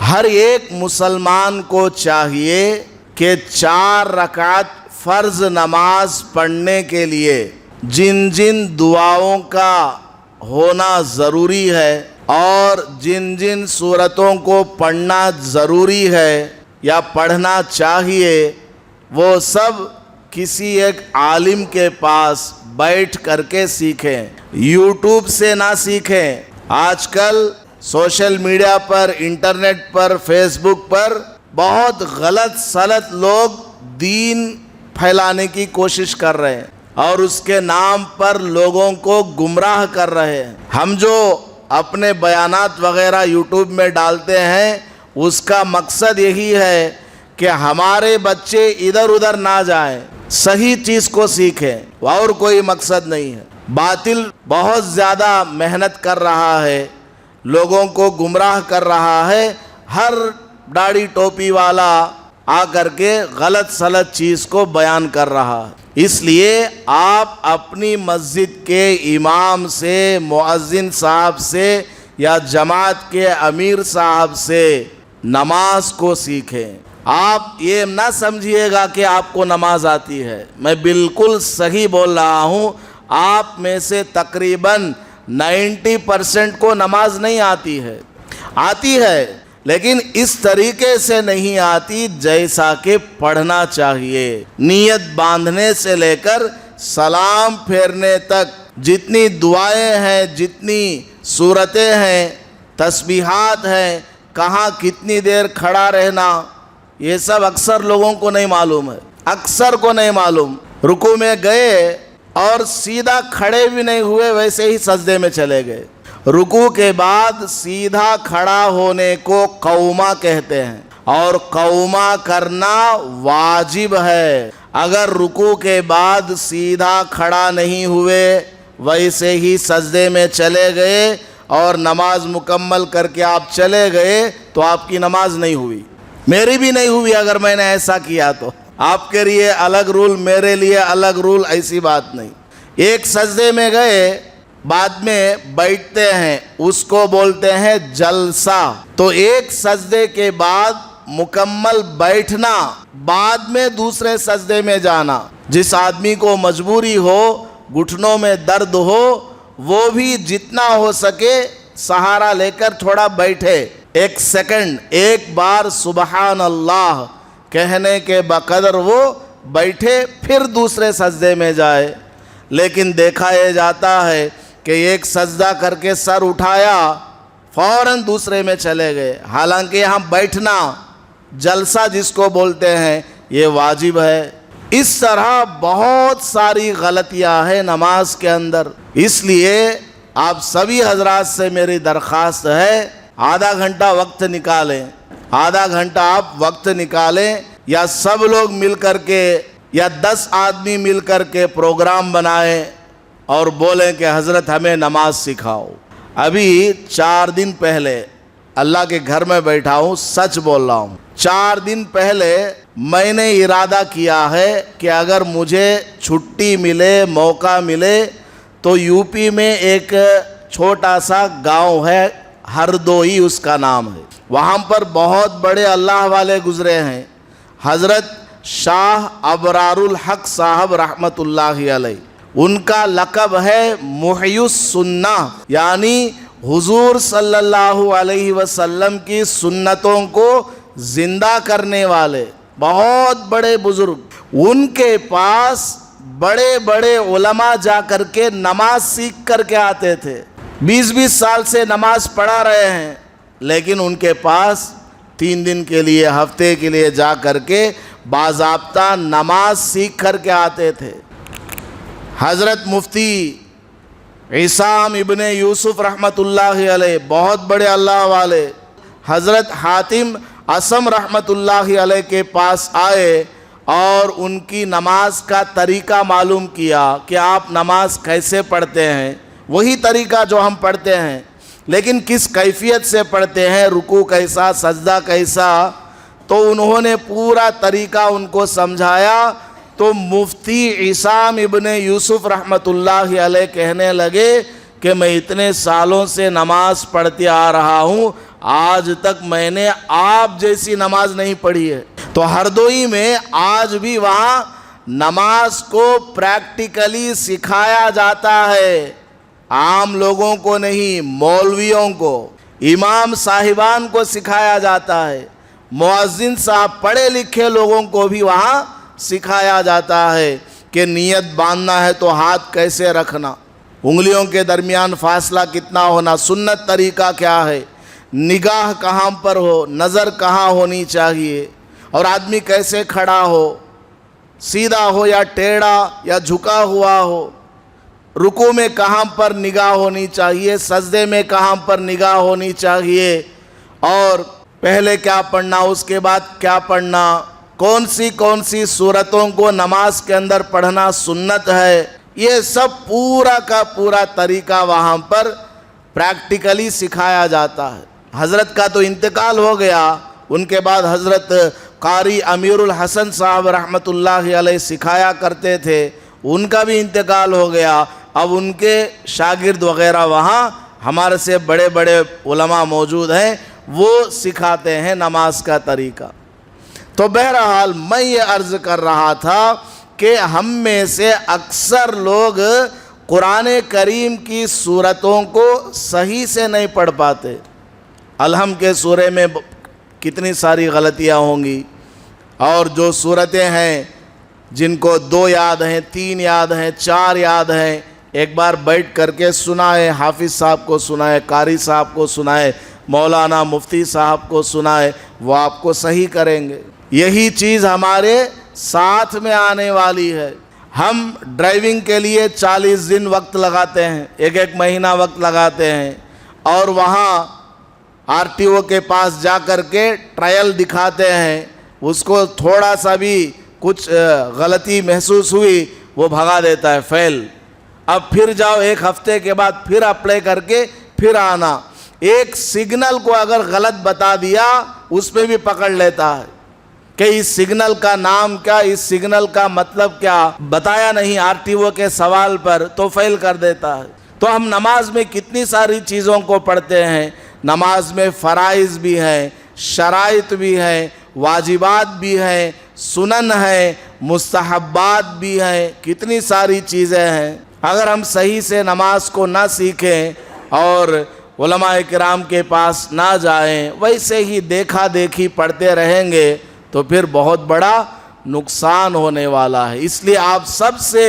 ہر ایک مسلمان کو چاہیے کہ 4 رکعت فرض نماز پڑھنے کے لیے جن جن دعاؤں کا ہونا ضروری ہے اور جن جن سورتوں کو پڑھنا ضروری ہے یا پڑھنا چاہیے وہ سب کسی ایک عالم کے پاس بیٹھ کر کے سیکھیں، یوٹیوب سے نہ سیکھیں۔ آج کل سوشل میڈیا پر، انٹرنیٹ پر، فیس بک پر بہت غلط سلط لوگ دین پھیلانے کی کوشش کر رہے ہیں اور اس کے نام پر لوگوں کو گمراہ کر رہے ہیں۔ ہم جو اپنے بیانات وغیرہ یوٹیوب میں ڈالتے ہیں اس کا مقصد یہی ہے کہ ہمارے بچے ادھر ادھر نہ جائیں، صحیح چیز کو سیکھیں، اور کوئی مقصد نہیں ہے۔ باطل بہت زیادہ محنت کر رہا ہے، لوگوں کو گمراہ کر رہا ہے، ہر داڑھی ٹوپی والا آ کر کے غلط سلط چیز کو بیان کر رہا ہے۔ اس لیے آپ اپنی مسجد کے امام سے، مؤذن صاحب سے یا جماعت کے امیر صاحب سے نماز کو سیکھیں۔ آپ یہ نہ سمجھیے گا کہ آپ کو نماز آتی ہے، میں بالکل صحیح بول رہا ہوں، آپ میں سے تقریباً 90% کو نماز نہیں آتی ہے لیکن اس طریقے سے نہیں آتی جیسا کہ پڑھنا چاہیے۔ نیت باندھنے سے لے کر سلام پھیرنے تک جتنی دعائیں ہیں، جتنی سورتیں ہیں، تسبیحات ہیں، کہاں کتنی دیر کھڑا رہنا، یہ سب اکثر لوگوں کو نہیں معلوم ہے، اکثر کو نہیں معلوم۔ رکوع میں گئے اور سیدھا کھڑے بھی نہیں ہوئے، ویسے ہی سجدے میں چلے گئے۔ رکوع کے بعد سیدھا کھڑا ہونے کو قومہ کہتے ہیں اور قومہ کرنا واجب ہے۔ اگر رکوع کے بعد سیدھا کھڑا نہیں ہوئے، ویسے ہی سجدے میں چلے گئے اور نماز مکمل کر کے آپ چلے گئے تو آپ کی نماز نہیں ہوئی، میری بھی نہیں ہوئی اگر میں نے ایسا کیا تو۔ آپ کے لیے الگ رول، میرے لیے الگ رول، ایسی بات نہیں۔ ایک سجدے میں گئے، بعد میں بیٹھتے ہیں، اس کو بولتے ہیں جلسہ۔ تو ایک سجدے کے بعد مکمل بیٹھنا، بعد میں دوسرے سجدے میں جانا۔ جس آدمی کو مجبوری ہو، گھٹنوں میں درد ہو، وہ بھی جتنا ہو سکے سہارا لے کر تھوڑا بیٹھے، 1 سیکنڈ، ایک بار سبحان اللہ کہنے کے بقدر وہ بیٹھے، پھر دوسرے سجدے میں جائے۔ لیکن دیکھا یہ جاتا ہے کہ ایک سجدہ کر کے سر اٹھایا، فوراً دوسرے میں چلے گئے، حالانکہ یہاں بیٹھنا، جلسہ جس کو بولتے ہیں، یہ واجب ہے۔ اس طرح بہت ساری غلطیاں ہیں نماز کے اندر۔ اس لیے آپ سبھی حضرات سے میری درخواست ہے، آدھا گھنٹہ وقت نکالیں، آدھا گھنٹہ آپ وقت نکالیں، یا سب لوگ مل کر کے یا 10 آدمی مل کر کے پروگرام بنائیں اور بولیں کہ حضرت ہمیں نماز سکھاؤ۔ ابھی 4 دن پہلے اللہ کے گھر میں بیٹھا ہوں، سچ بول رہا ہوں، 4 دن پہلے میں نے ارادہ کیا ہے کہ اگر مجھے چھٹی ملے، موقع ملے تو یو پی میں ایک چھوٹا سا گاؤں ہے، ہردوئی اس کا نام ہے، وہاں پر بہت بڑے اللہ والے گزرے ہیں۔ حضرت شاہ ابرار الحق صاحب رحمت اللہ علیہ، ان کا لقب ہے محی السنہ، یعنی حضور صلی اللہ علیہ وسلم کی سنتوں کو زندہ کرنے والے، بہت بڑے بزرگ۔ ان کے پاس بڑے بڑے علماء جا کر کے نماز سیکھ کر کے آتے تھے، 20 سال سے نماز پڑھا رہے ہیں، لیکن ان کے پاس 3 دن کے لیے، ہفتے کے لیے جا کر کے باضابطہ نماز سیکھ کر کے آتے تھے۔ حضرت مفتی عصام ابن یوسف رحمت اللہ علیہ، بہت بڑے اللہ والے، حضرت حاتم عصم رحمت اللہ علیہ کے پاس آئے اور ان کی نماز کا طریقہ معلوم کیا کہ آپ نماز کیسے پڑھتے ہیں، وہی طریقہ جو ہم پڑھتے ہیں، لیکن کس کیفیت سے پڑھتے ہیں، رکوع کیسا، سجدہ کیسا، تو انہوں نے پورا طریقہ ان کو سمجھایا۔ تو مفتی عصام ابن یوسف رحمت اللہ علیہ کہنے لگے کہ میں اتنے سالوں سے نماز پڑھتے آ رہا ہوں، آج تک میں نے آپ جیسی نماز نہیں پڑھی ہے۔ تو ہردوئی میں آج بھی وہاں نماز کو پریکٹیکلی سکھایا جاتا ہے، عام لوگوں کو نہیں، مولویوں کو، امام صاحبان کو سکھایا جاتا ہے، مؤذن صاحب پڑھے لکھے لوگوں کو بھی وہاں سکھایا جاتا ہے کہ نیت باندھنا ہے تو ہاتھ کیسے رکھنا، انگلیوں کے درمیان فاصلہ کتنا ہونا، سنت طریقہ کیا ہے، نگاہ کہاں پر ہو، نظر کہاں ہونی چاہیے، اور آدمی کیسے کھڑا ہو، سیدھا ہو یا ٹیڑھا یا جھکا ہوا ہو، رکوع میں کہاں پر نگاہ ہونی چاہیے، سجدے میں کہاں پر نگاہ ہونی چاہیے، اور پہلے کیا پڑھنا اس کے بعد کیا پڑھنا، کون سی صورتوں کو نماز کے اندر پڑھنا سنت ہے، یہ سب پورا کا پورا طریقہ وہاں پر پریکٹیکلی سکھایا جاتا ہے۔ حضرت کا تو انتقال ہو گیا، ان کے بعد حضرت قاری امیر الحسن صاحب رحمۃ اللہ علیہ سکھایا کرتے تھے، ان کا بھی انتقال ہو گیا، اب ان کے شاگرد وغیرہ وہاں ہمارے سے بڑے بڑے علماء موجود ہیں، وہ سکھاتے ہیں نماز کا طریقہ۔ تو بہرحال میں یہ عرض کر رہا تھا کہ ہم میں سے اکثر لوگ قرآن کریم کی صورتوں کو صحیح سے نہیں پڑھ پاتے۔ الحم کے سورے میں کتنی ساری غلطیاں ہوں گی، اور جو صورتیں ہیں جن کو 2 یاد ہیں، 3 یاد ہیں، 4 یاد ہیں، ایک بار بیٹھ کر کے سنائے، حافظ صاحب کو سنائے، قاری صاحب کو سنائے، مولانا مفتی صاحب کو سنائے، وہ آپ کو صحیح کریں گے۔ یہی چیز ہمارے ساتھ میں آنے والی ہے۔ ہم ڈرائیونگ کے لیے 40 دن وقت لگاتے ہیں، ایک مہینہ وقت لگاتے ہیں، اور وہاں RTO کے پاس جا کر کے ٹرائل دکھاتے ہیں، اس کو تھوڑا سا بھی کچھ غلطی محسوس ہوئی وہ بھگا دیتا ہے، فیل۔ اب پھر جاؤ، 1 ہفتے کے بعد پھر اپلائی کر کے پھر آنا۔ ایک سگنل کو اگر غلط بتا دیا اس پہ بھی پکڑ لیتا ہے کہ اس سگنل کا نام کیا، اس سگنل کا مطلب کیا، بتایا نہیں RTO کے سوال پر تو فیل کر دیتا ہے۔ تو ہم نماز میں کتنی ساری چیزوں کو پڑھتے ہیں، نماز میں فرائض بھی ہیں، شرائط بھی ہیں، واجبات بھی ہیں، سنن ہیں، مستحبات بھی ہیں، کتنی ساری چیزیں ہیں۔ اگر ہم صحیح سے نماز کو نہ سیکھیں اور علماء کرام کے پاس نہ جائیں، ویسے ہی دیکھا دیکھی پڑھتے رہیں گے تو پھر بہت بڑا نقصان ہونے والا ہے۔ اس لیے آپ سب سے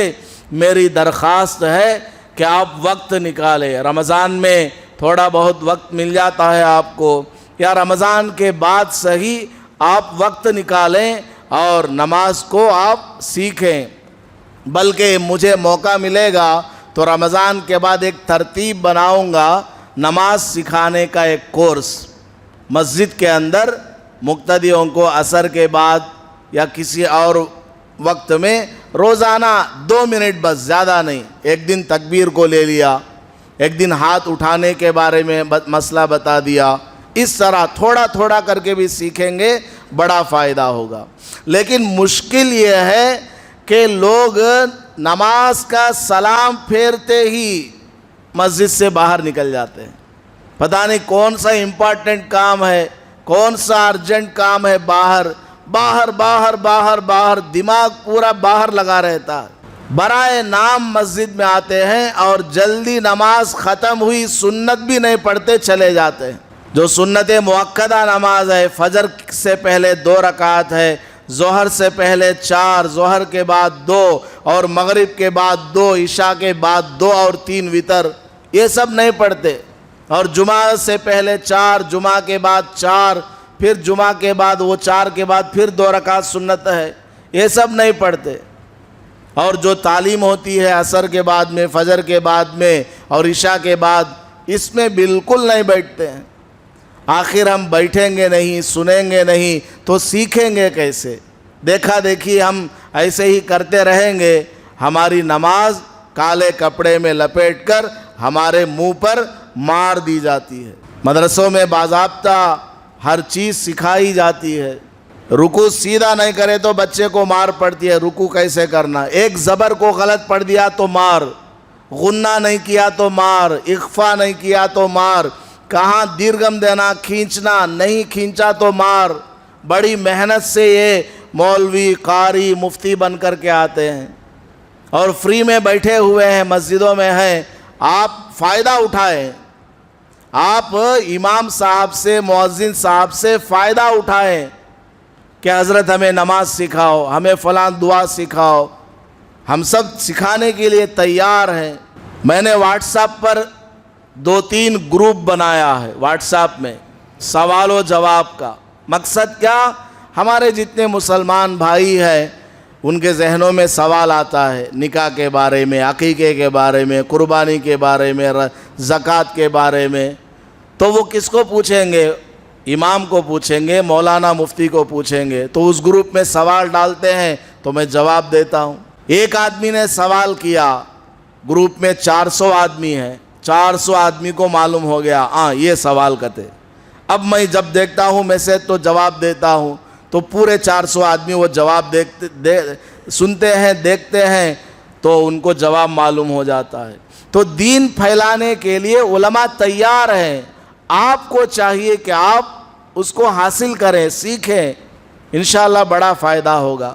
میری درخواست ہے کہ آپ وقت نکالیں۔ رمضان میں تھوڑا بہت وقت مل جاتا ہے آپ کو، یا رمضان کے بعد صحیح آپ وقت نکالیں اور نماز کو آپ سیکھیں۔ بلکہ مجھے موقع ملے گا تو رمضان کے بعد ایک ترتیب بناؤں گا، نماز سکھانے کا ایک کورس، مسجد کے اندر مقتدیوں کو عصر کے بعد یا کسی اور وقت میں روزانہ 2 منٹ بس، زیادہ نہیں، ایک دن تکبیر کو لے لیا، ایک دن ہاتھ اٹھانے کے بارے میں مسئلہ بتا دیا، اس طرح تھوڑا تھوڑا کر کے بھی سیکھیں گے، بڑا فائدہ ہوگا۔ لیکن مشکل یہ ہے کہ لوگ نماز کا سلام پھیرتے ہی مسجد سے باہر نکل جاتے ہیں، پتہ نہیں کون سا امپورٹنٹ کام ہے، کون سا ارجنٹ کام ہے، باہر باہر باہر باہر باہر، دماغ پورا باہر لگا رہتا ہے، برائے نام مسجد میں آتے ہیں اور جلدی نماز ختم ہوئی، سنت بھی نہیں پڑھتے چلے جاتے ہیں۔ جو سنت مؤکدہ نماز ہے، فجر سے پہلے 2 رکعت ہے، ظہر سے پہلے 4، ظہر کے بعد 2، اور مغرب کے بعد 2، عشاء کے بعد 2 اور 3 وتر، یہ سب نہیں پڑھتے، اور جمعہ سے پہلے 4، جمعہ کے بعد 4، پھر جمعہ کے بعد وہ 4 کے بعد پھر 2 رکعت سنت ہے، یہ سب نہیں پڑھتے۔ اور جو تعلیم ہوتی ہے عصر کے بعد میں، فجر کے بعد میں اور عشاء کے بعد، اس میں بالکل نہیں بیٹھتے ہیں۔ آخر ہم بیٹھیں گے نہیں، سنیں گے نہیں تو سیکھیں گے کیسے؟ دیکھا دیکھی ہم ایسے ہی کرتے رہیں گے، ہماری نماز کالے کپڑے میں لپیٹ کر ہمارے منہ پر مار دی جاتی ہے۔ مدرسوں میں باضابطہ ہر چیز سکھائی جاتی ہے، رکوع سیدھا نہیں کرے تو بچے کو مار پڑتی ہے، رکوع کیسے کرنا، ایک زبر کو غلط پڑھ دیا تو مار، غنہ نہیں کیا تو مار، اخفا نہیں کیا تو مار، کہاں دیرگم دینا، کھینچنا، نہیں کھینچا تو مار۔ بڑی محنت سے یہ مولوی، قاری، مفتی بن کر کے آتے ہیں اور فری میں بیٹھے ہوئے ہیں، مسجدوں میں ہیں۔ آپ فائدہ اٹھائیں، آپ امام صاحب سے، مؤذن صاحب سے فائدہ اٹھائیں کہ حضرت ہمیں نماز سکھاؤ، ہمیں فلاں دعا سکھاؤ۔ ہم سب سکھانے کے لیے تیار ہیں۔ میں نے واٹس ایپ پر 2-3 گروپ بنایا ہے، واٹس ایپ میں سوال و جواب کا۔ مقصد کیا؟ ہمارے جتنے مسلمان بھائی ہیں ان کے ذہنوں میں سوال آتا ہے، نکاح کے بارے میں، عقیقے کے بارے میں، قربانی کے بارے میں، زکوٰۃ کے بارے میں۔ تو وہ کس کو پوچھیں گے؟ امام کو پوچھیں گے، مولانا مفتی کو پوچھیں گے۔ تو اس گروپ میں سوال ڈالتے ہیں تو میں جواب دیتا ہوں۔ ایک آدمی نے سوال کیا، گروپ میں 400 آدمی ہیں، 400 آدمی کو معلوم ہو گیا ہاں یہ سوال کرتے۔ اب میں جب دیکھتا ہوں میسج تو جواب دیتا ہوں، تو پورے 400 آدمی وہ جواب سنتے ہیں، دیکھتے ہیں، تو ان کو جواب معلوم ہو جاتا ہے۔ تو دین پھیلانے کے لیے علماء تیار ہیں۔ آپ کو چاہیے کہ آپ اس کو حاصل کریں، سیکھیں، انشاءاللہ بڑا فائدہ ہوگا۔